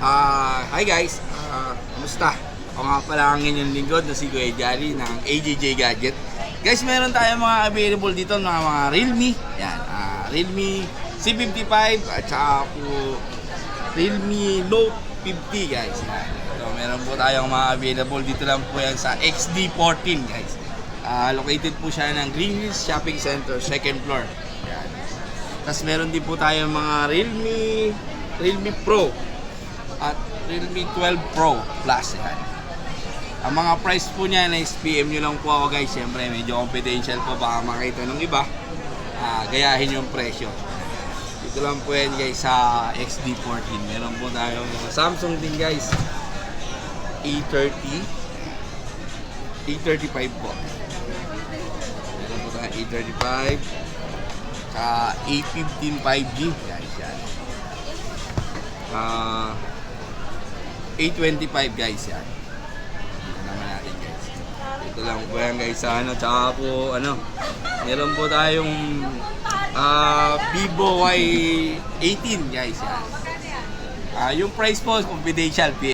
Hi guys, kamusta? Ako nga pala ang inyong lingkod na si Kuya Jari ng AJJ Gadget. Guys, meron tayong mga available dito ng mga Realme. Yan, Realme C55 at saka po Realme Note 50 guys. Yan. So, meron po tayong mga available dito lang po yan sa XD14 guys. Located po siya ng Green Hills Shopping Center, second floor. Yan. Tapos meron din po tayong mga Realme Pro at Realme 12 Pro Plus yan. Ang mga price po niya na PM nyo lang po ako guys. Siyempre medyo confidential po, baka makita ng iba. Gayahin yung presyo. Dito lang po yan guys sa XD14. Meron po tayong Samsung din guys, A30 A35 po. Meron po tayong A35 sa A15 5G guys yan. A25 guys yan. Ito naman natin guys. Ito lang po yan guys sa ano. Tsaka po ano, meron po tayong Vivo Y18 guys yan. Yung price po confidential.